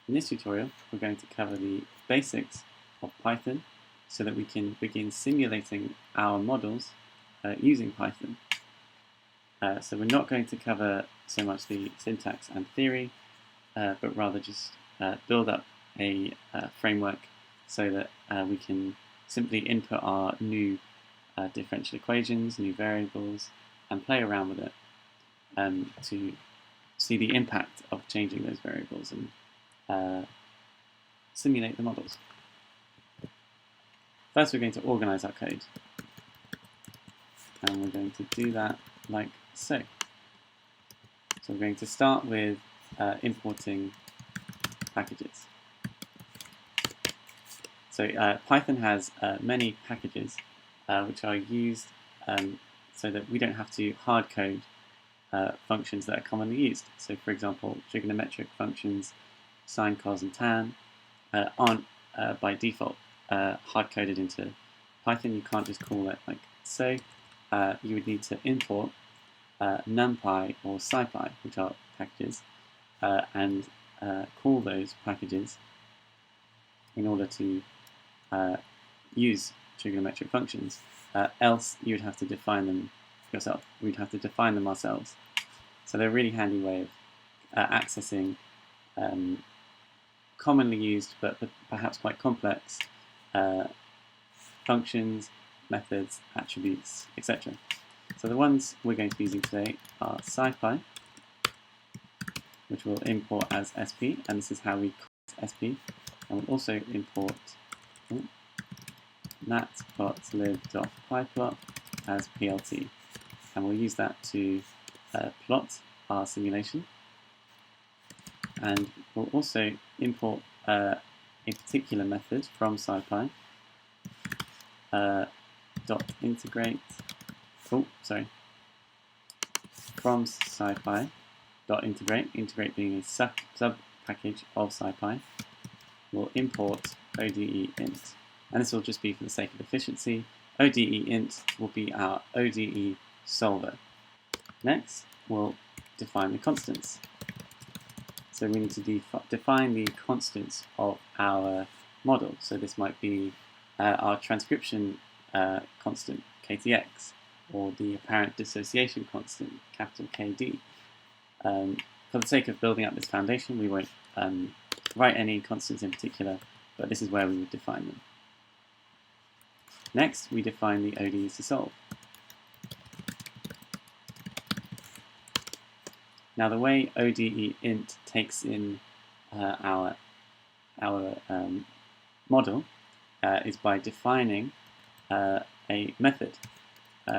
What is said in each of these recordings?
In this tutorial, we're going to cover the basics of Python so that we can begin simulating our models using Python. So we're not going to cover so much the syntax and theory, but rather just build up a framework so that we can simply input our new differential equations, new variables, and play around with it to see the impact of changing those variables and simulate the models. First, we're going to organize our code, and we're going to do that like so. So we're going to start with importing packages. So Python has many packages which are used so that we don't have to hard code functions that are commonly used. So for example, trigonometric functions, sine, cos, and tan aren't by default hard-coded into Python. You can't just call it like so. You would need to import NumPy or SciPy, which are packages, and call those packages in order to use trigonometric functions. Else you would have to define them yourself. We'd have to define them ourselves. So they're a really handy way of accessing commonly used but perhaps quite complex functions, methods, attributes, etc. So the ones we're going to be using today are SciPy, which we'll import as SP, and this is how we call SP. And we'll also import matplotlib.pyplot as PLT, and we'll use that to plot our simulation. And we'll also import a particular method from SciPy, .integrate. From SciPy .integrate. Integrate being a sub package of SciPy. We'll import ODE int, and this will just be for the sake of efficiency. ODE int will be our ODE solver. Next, we'll define the constants. So we need to define the constants of our model. So this might be our transcription constant, KTX, or the apparent dissociation constant, capital KD. For the sake of building up this foundation, we won't write any constants in particular, but this is where we would define them. Next, we define the ODEs to solve. Now, the way ODE int takes in our model is by defining a method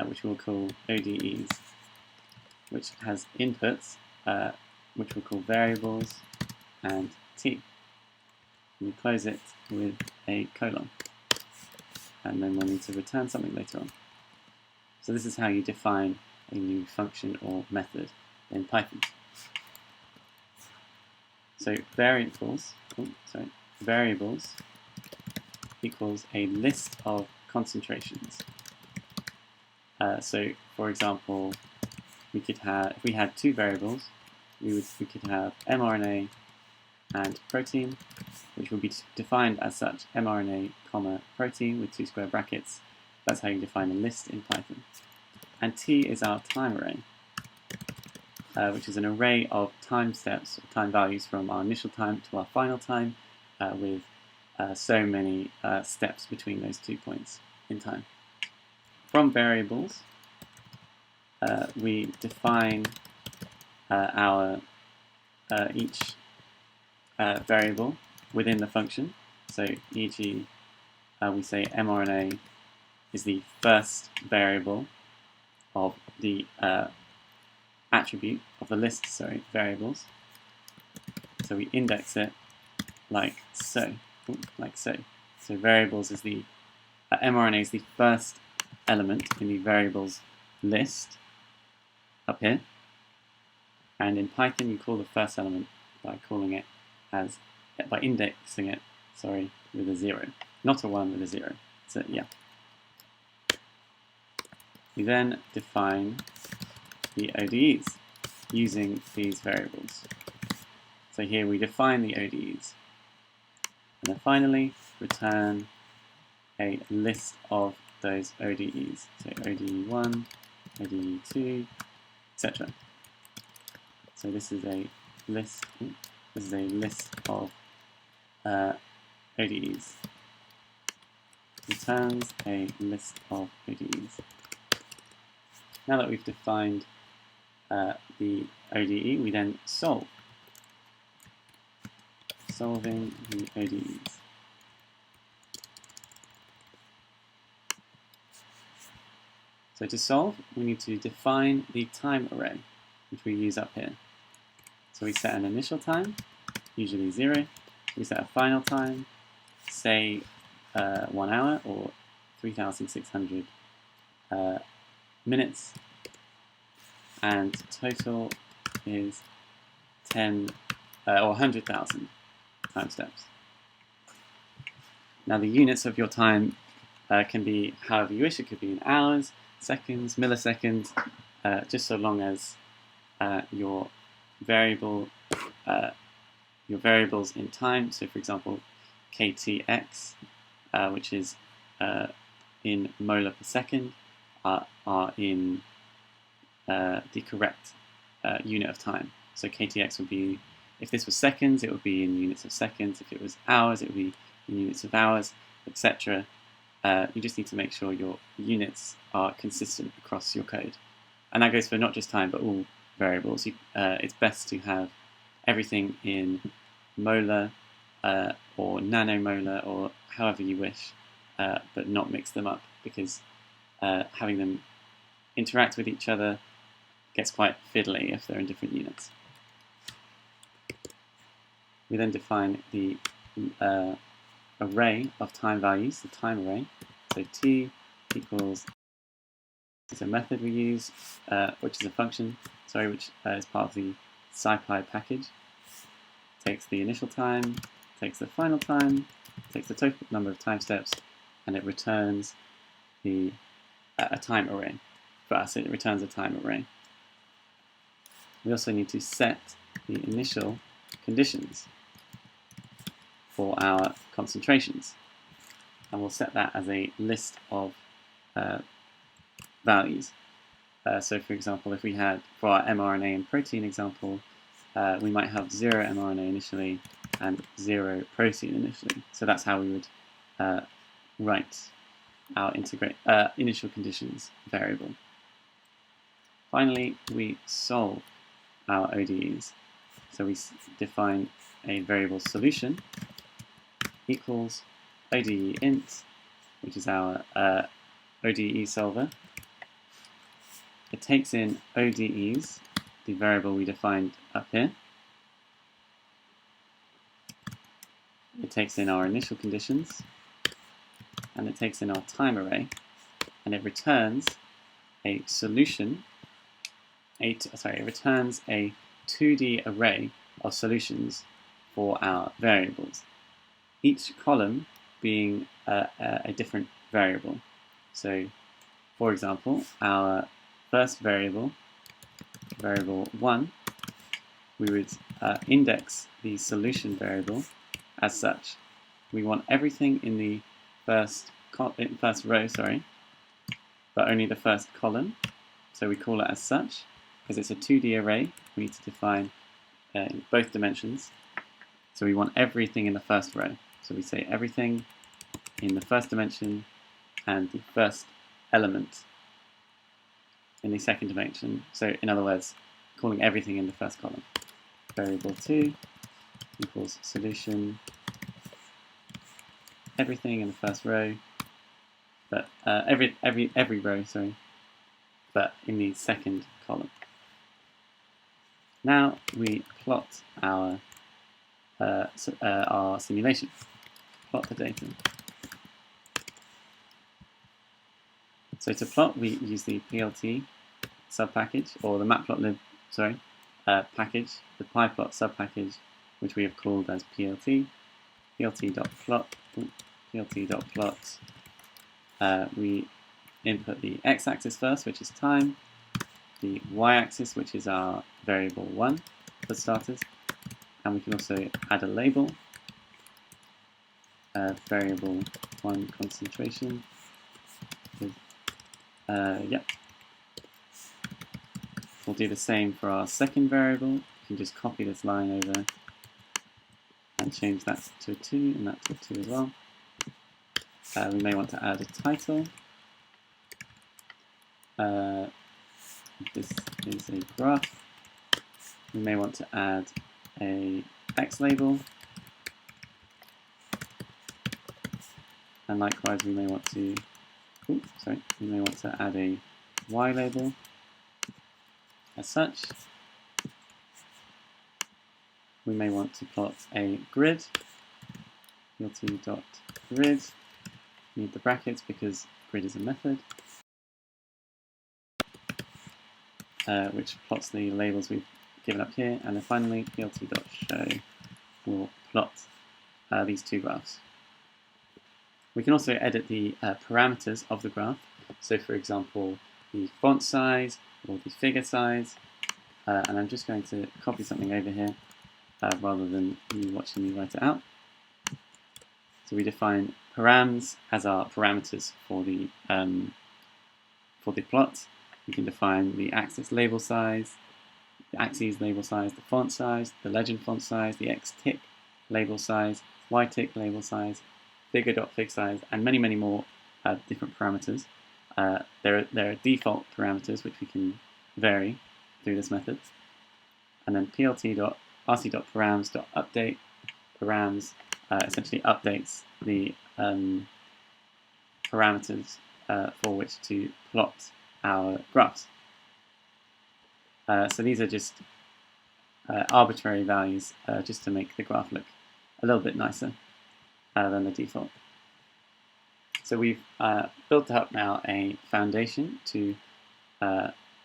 which we'll call ODEs, which has inputs which we'll call variables and t. And we close it with a colon, and then we'll need to return something later on. So this is how you define a new function or method in Python. So variables equals a list of concentrations. So for example, we could have, if we had two variables, we could have mRNA and protein, which will be defined as such, mRNA, comma, protein with 2 square brackets. That's how you define a list in Python. And T is our time array, which is an array of time steps, or time values from our initial time to our final time, with so many steps between those 2 points in time. From variables, we define our each variable within the function. So e.g. we say mRNA is the first variable of the attribute of the list, variables. So we index it like so, So variables is the mRNA is the first element in the variables list up here, and in Python you call the first element by indexing it, with a 0, not a 1, with a 0. So yeah. We then define the ODEs using these variables. So here we define the ODEs. And then finally, return a list of those ODEs. So ODE1, ODE2, etc. So this is a list. This is a list of ODEs. Returns a list of ODEs. Now that we've defined the ODE, we then solve. Solving the ODEs. So to solve, we need to define the time array, which we use up here. So we set an initial time, usually 0. We set a final time, say 1 hour or 3,600 minutes, and total is 10 or 100,000 time steps. Now the units of your time can be however you wish. It could be in hours, seconds, milliseconds, just so long as your variables in time. So for example, ktx, which is in molar per second, are in the correct unit of time. So ktx would be, if this was seconds, it would be in units of seconds. If it was hours, it would be in units of hours, etc. You just need to make sure your units are consistent across your code. And that goes for not just time, but all variables. It's best to have everything in molar or nanomolar or however you wish, but not mix them up, because having them interact with each other gets quite fiddly if they're in different units. We then define the array of time values, the time array. So t equals, it's a method we use, which is a function, which is part of the SynBio package. Takes the initial time, takes the final time, takes the total number of time steps, and it returns a time array. For us, it returns a time array. We also need to set the initial conditions for our concentrations, and we'll set that as a list of values. So for example, if we had, for our mRNA and protein example, we might have 0 mRNA initially and 0 protein initially. So that's how we would write our initial conditions variable. Finally, we solve our ODEs. So we define a variable solution equals ODE int, which is our ODE solver. It takes in ODEs, the variable we defined up here. It takes in our initial conditions, and it takes in our time array, and it returns a solution. It returns a 2D array of solutions for our variables, each column being a different variable. So, for example, our first variable, variable 1, we would index the solution variable as such. We want everything in the first row, but only the first column. So we call it as such. Because it's a 2D array, we need to define in both dimensions. So we want everything in the first row. So we say everything in the first dimension and the first element in the second dimension. So in other words, calling everything in the first column. Variable 2 equals solution, everything in the first row, but every row, but in the second column. Now we plot our simulation. Plot the data. So to plot, we use the PLT subpackage, or the matplotlib package, the pyplot subpackage, which we have called as PLT. PLT.plot. We input the x-axis first, which is time. The y-axis, which is our variable 1 for starters, and we can also add a label, variable 1 concentration. Yep. We'll do the same for our second variable. You can just copy this line over and change that to a 2 and that to a 2 as well. We may want to add a title. This is a graph. We may want to add a X label. And likewise, we may want to add a Y label as such. We may want to plot a grid, plt.grid. Need the brackets because grid is a method, which plots the labels we've given up here. And then finally, plt.show will plot these two graphs. We can also edit the parameters of the graph. So for example, the font size or the figure size. And I'm just going to copy something over here rather than you watching me write it out. So we define params as our parameters for the plot. We can define the axis label size, the axes label size, the font size, the legend font size, the X tick label size, Y tick label size, figure.fig size, and many, many more different parameters. There are default parameters which we can vary through this method. And then plt.rc.params.update. Params essentially updates the parameters for which to plot our graphs. So these are just arbitrary values just to make the graph look a little bit nicer than the default. So we've built up now a foundation to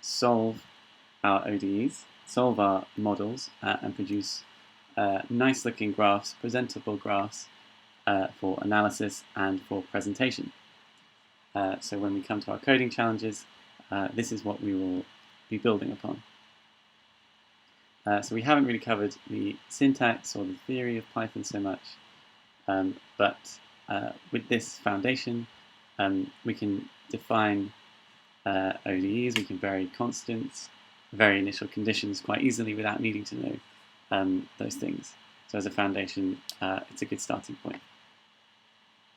solve our ODEs, solve our models, and produce nice looking graphs, presentable graphs for analysis and for presentation. So when we come to our coding challenges, this is what we will be building upon. So we haven't really covered the syntax or the theory of Python so much, but with this foundation, we can define ODEs, we can vary constants, vary initial conditions quite easily without needing to know those things. So as a foundation, it's a good starting point.